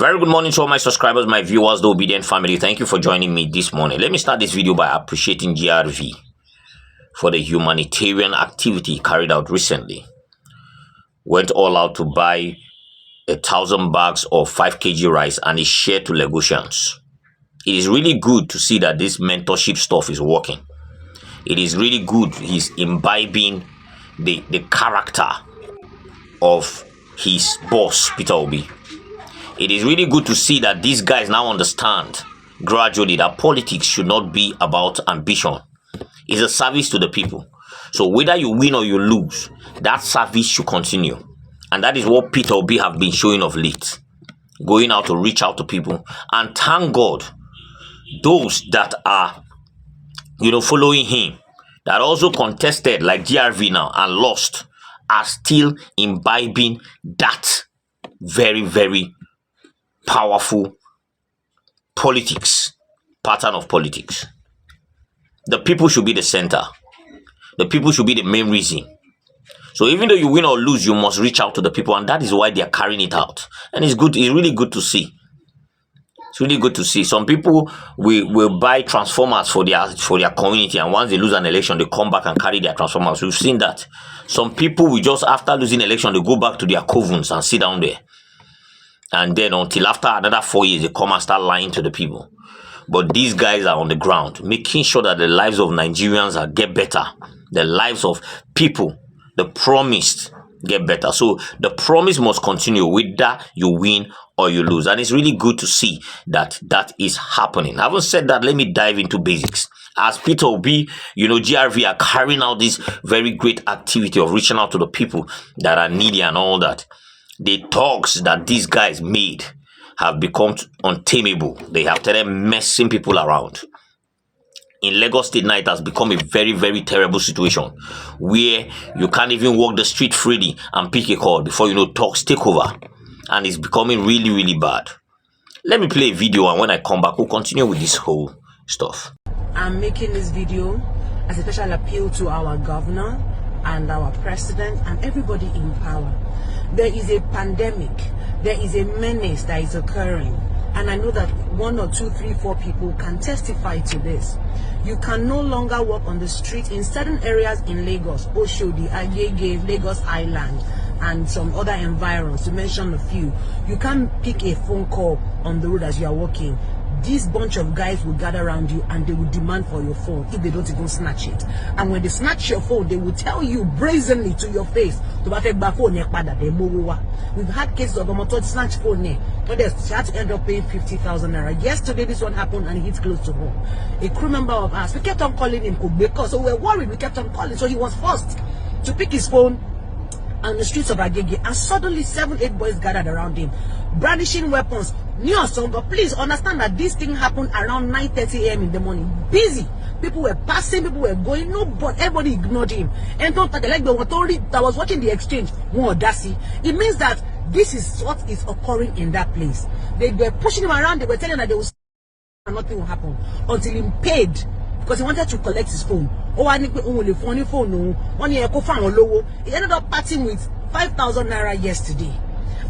Very good morning to all my subscribers, my viewers, the obedient family. Thank you for joining me this morning. Let me start this video by appreciating GRV for the humanitarian activity carried out recently. Went all out to buy 1,000 bags of 5 kg rice and is shared to Lagosians. It is really good to see that this mentorship stuff is working. It is really good he's imbibing the character of his boss, Peter Obi. It is really good to see that these guys now understand gradually that politics should not be about ambition. It's a service to the people. So whether you win or you lose, that service should continue. And that is what Peter Obi have been showing of late. Going out to reach out to people. And thank God, those that are, following him, that also contested like GRV now and lost, are still imbibing that very, very powerful pattern of politics. The people should be the center. The people should be the main reason. So even though you win or lose, you must reach out to the people, and that is why they are carrying it out. And it's good. It's really good to see. It's really good to see. Some people will buy transformers for their community, and once they lose an election, they come back and carry their transformers. We've seen that. Some people will just, after losing election, they go back to their covens and sit down there. And then until after another 4 years, they come and start lying to the people. But these guys are on the ground, making sure that the lives of Nigerians get better. The lives of people, the promised, get better. So the promise must continue, whether you win or you lose. And it's really good to see that that is happening. Having said that, let me dive into basics. As Peter Obi, GRV are carrying out this very great activity of reaching out to the people that are needy and all that. The talks that these guys made have become untamable. They have started messing people around. In Lagos State now, it has become a very, very terrible situation where you can't even walk the street freely and pick a call before talks take over. And it's becoming really, really bad. Let me play a video, and when I come back, we'll continue with this whole stuff. I'm making this video as a special appeal to our governor and our president and everybody in power. There is a pandemic. There is a menace that is occurring. And I know that 1 or 2, 3, 4 people can testify to this. You can no longer walk on the street in certain areas in Lagos, Oshodi, Agege, Lagos Island, and some other environs, to mention a few. You can't pick a phone call on the road as you are walking. This bunch of guys will gather around you and they will demand for your phone if they don't even snatch it. And when they snatch your phone, they will tell you brazenly to your face, we've had cases of a snatch phone, but they had to end up paying 50,000 naira. Yesterday, this one happened and it hit close to home. A crew member of ours, we kept on calling him because so we were worried. We kept on calling, so he was forced to pick his phone on the streets of Agege, and suddenly 7, 8 boys gathered around him, brandishing weapons. But please understand that this thing happened around 9:30 a.m. in the morning. Busy. People were passing, people were going, but everybody ignored him. And don't like the authority that was watching the exchange. It means that this is what is occurring in that place. They were pushing him around, they were telling him that they will and nothing will happen until he paid, because he wanted to collect his phone. I need only phone. 1 year he ended up parting with 5,000 naira yesterday.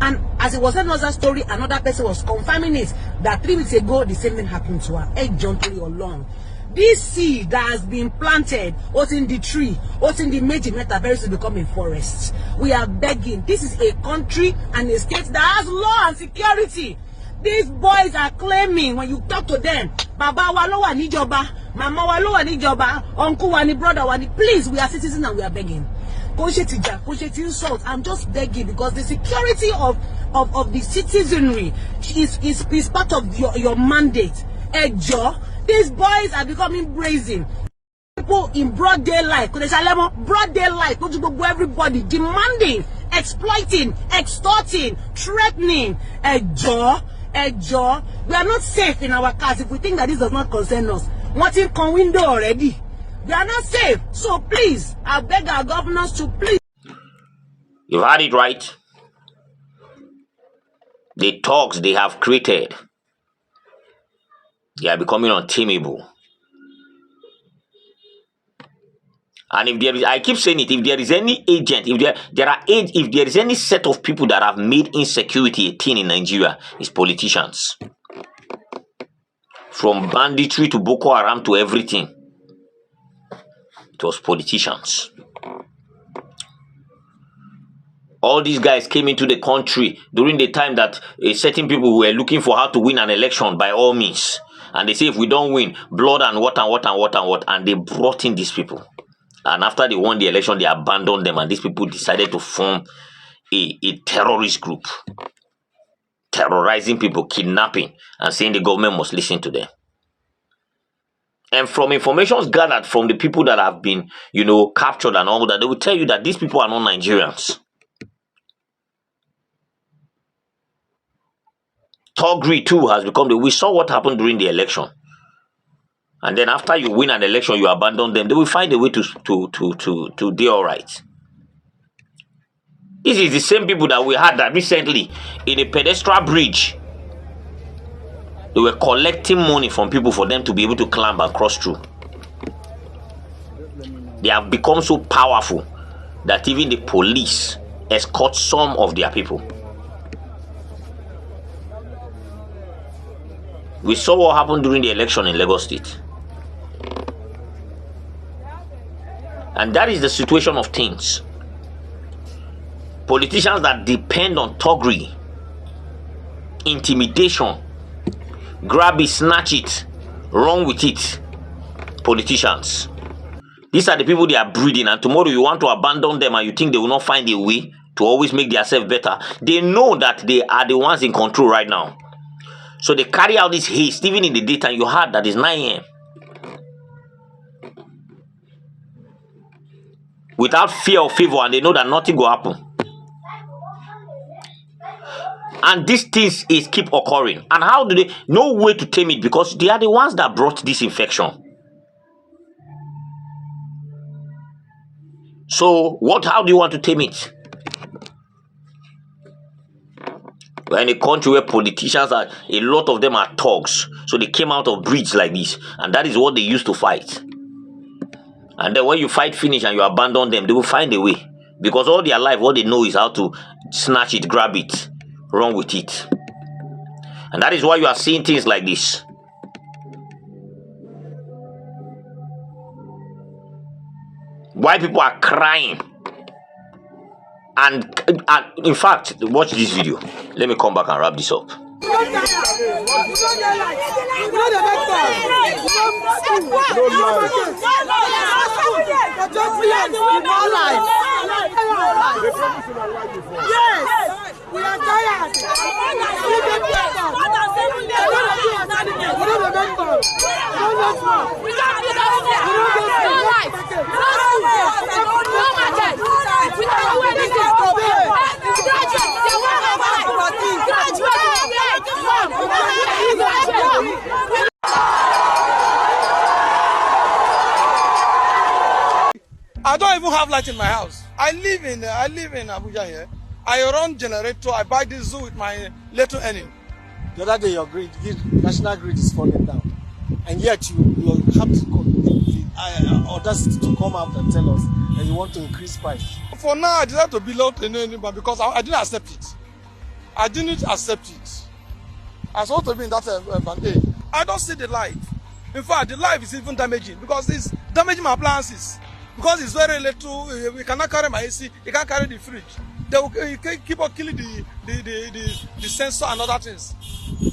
And as it was another story, another person was confirming it that 3 weeks ago the same thing happened to her. Gently along. This seed that has been planted, what's in the tree, what's in the meta very soon become a forest. We are begging. This is a country and a state that has law and security. These boys are claiming, when you talk to them, Baba Walowa ni joba, Mama Walowa ni joba, Uncle Wani, Brother Wani, please, we are citizens and we are begging. Insult. I'm just begging, because the security of the citizenry is part of your mandate. These boys are becoming brazen. People in broad daylight, everybody demanding, exploiting, extorting, threatening. We are not safe in our cars if we think that this does not concern us. What's in con window already? We are not safe. So please, I beg our governors to please. You've had it right. The talks they have created, they are becoming untamable. And if there is, I keep saying it, if there is any agent, if there is any set of people that have made insecurity a thing in Nigeria, it's politicians. From banditry to Boko Haram to everything, it was politicians. All these guys came into the country during the time that certain people were looking for how to win an election by all means. And they say, if we don't win, blood and what and what and what and what. And they brought in these people. And after they won the election, they abandoned them. And these people decided to form a terrorist group. Terrorizing people, kidnapping, and saying the government must listen to them. And from information gathered from the people that have been, captured and all that, they will tell you that these people are not Nigerians. Togri too has become we saw what happened during the election. And then after you win an election, you abandon them, they will find a way to do all right. This is the same people that we had that recently in a pedestrian bridge. They were collecting money from people for them to be able to climb and cross through. They have become so powerful that even the police escort some of their people. We saw what happened during the election in Lagos State. And that is the situation of things. Politicians that depend on thuggery, intimidation, grab it, snatch it, run with it. Politicians. These are the people they are breeding, and tomorrow you want to abandon them and you think they will not find a way to always make themselves better. They know that they are the ones in control right now. So they carry out this haste, even in the daytime. You heard that it's 9 a.m. Without fear or favor, and they know that nothing will happen. And these things keep occurring. And how do they? No way to tame it, because they are the ones that brought this infection. So how do you want to tame it? We're in a country where politicians a lot of them are thugs. So they came out of breeds like this. And that is what they used to fight. And then when you fight finish and you abandon them, they will find a way. Because all their life, what they know is how to snatch it, grab it, run with it. And that is why you are seeing things like this. Why people are crying. And in fact, watch this video. Let me come back and wrap this up. We are tired. I don't even have light in my house. I live in Abuja here. I run generator. I buy this zoo with my little earning. The other day, your national grid is falling down, and yet you have the audacity to come out and tell us that you want to increase price. For now, I decided to be low to anybody because I didn't accept it. I didn't accept it. I supposed to be in that band. I don't see the light. In fact, the light is even damaging because it's damaging my appliances. Because it's very little, we cannot carry my AC, you can't carry the fridge. They will keep on killing the sensor and other things.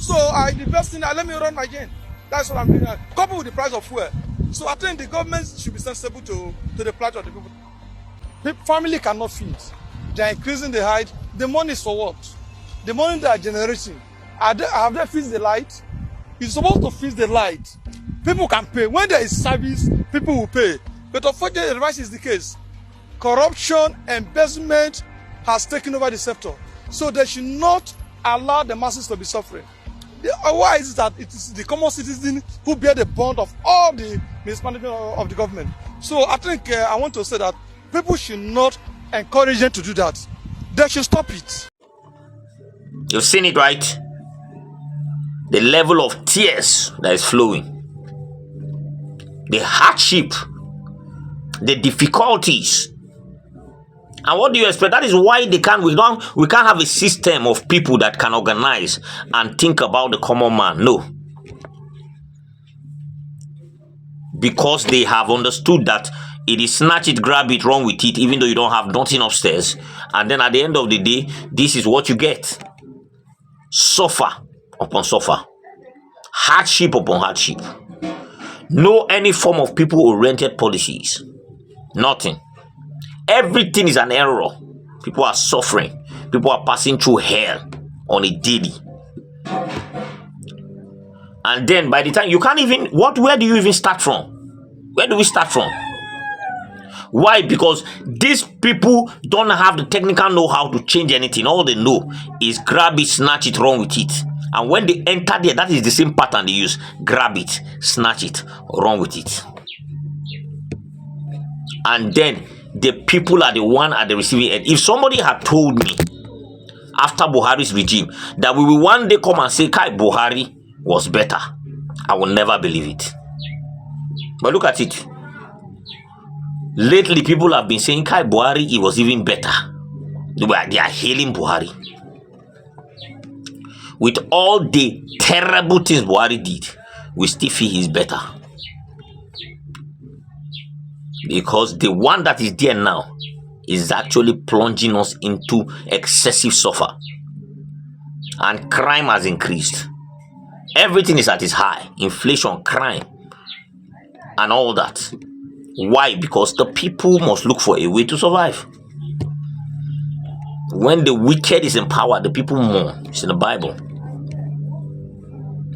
So the best thing, let me run my gen. That's what I'm doing. Coupled with the price of fuel. So I think the government should be sensible to the plight of the people. Family cannot feed. They are increasing the height. The money is for what? The money they are generating. Have they fixed the light? It's supposed to fix the light. People can pay. When there is service, people will pay. But unfortunately, the reverse is the case. Corruption, embezzlement has taken over the sector. So they should not allow the masses to be suffering. Why is it that it is the common citizen who bear the brunt of all the mismanagement of the government? So I think I want to say that people should not encourage them to do that. They should stop it. You've seen it, right? The level of tears that is flowing. The hardship the difficulties. And what do you expect? That is why we can't have a system of people that can organize and think about the common man. No. Because they have understood that it is snatch it, grab it, run with it, even though you don't have nothing upstairs. And then at the end of the day, this is what you get. Suffer upon suffer. Hardship upon hardship. No any form of people-oriented policies. Nothing. Everything is an error. People are suffering. People are passing through hell on a daily. And then by the time you can't even, where do you even start from? Where do we start from? Why? Because these people don't have the technical know-how to change anything. All they know is grab it, snatch it, run with it. And when they enter there, that is the same pattern they use. Grab it, snatch it, run with it. And then the people are the one at the receiving end. If somebody had told me after Buhari's regime that we will one day come and say Kai Buhari was better, I will never believe it. But look at it. Lately, people have been saying Kai Buhari, he was even better. They are hailing Buhari. With all the terrible things Buhari did, we still feel he's better. Because the one that is there now is actually plunging us into excessive suffer. And crime has increased. Everything is at its high. Inflation, crime, and all that. Why? Because the people must look for a way to survive. When the wicked is in power, the people mourn. It's in the Bible.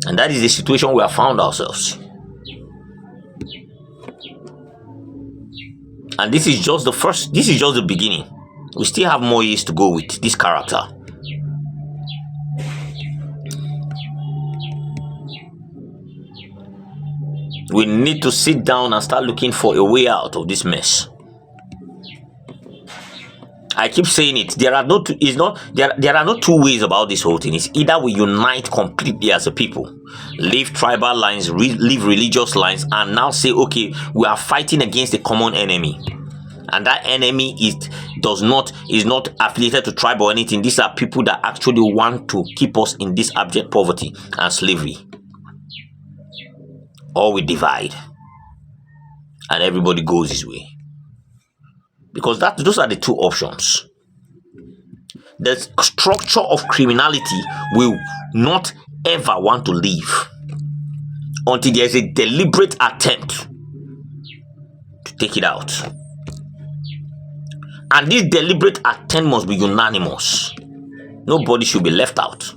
And that is the situation we have found ourselves. And this is just the beginning. We still have more years to go with this character. We need to sit down and start looking for a way out of this mess. I keep saying it. There are no two ways about this whole thing. It's either we unite completely as a people, leave tribal lines, leave religious lines, and now say, okay, we are fighting against a common enemy. And that enemy is not affiliated to tribe or anything. These are people that actually want to keep us in this abject poverty and slavery. Or we divide and everybody goes his way. Because those are the two options. The structure of criminality will not ever want to leave until there is a deliberate attempt to take it out. And this deliberate attempt must be unanimous. Nobody should be left out.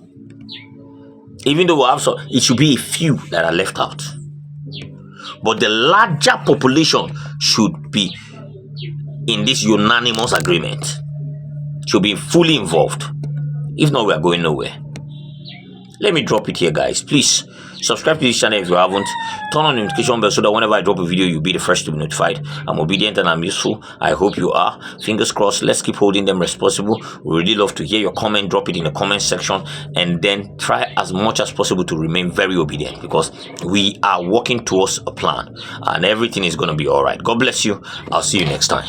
Even though we have it should be a few that are left out. But the larger population should be in this unanimous agreement. Should be fully involved. If not, we are going nowhere. Let me drop it here, guys. Please subscribe to this channel if you haven't. Turn on the notification bell so that whenever I drop a video, you'll be the first to be notified. I'm obedient and I'm useful. I hope you are. Fingers crossed. Let's keep holding them responsible. We really love to hear your comment. Drop it in the comment section. And then try as much as possible to remain very obedient, because we are working towards a plan. And everything is going to be all right. God bless you. I'll see you next time.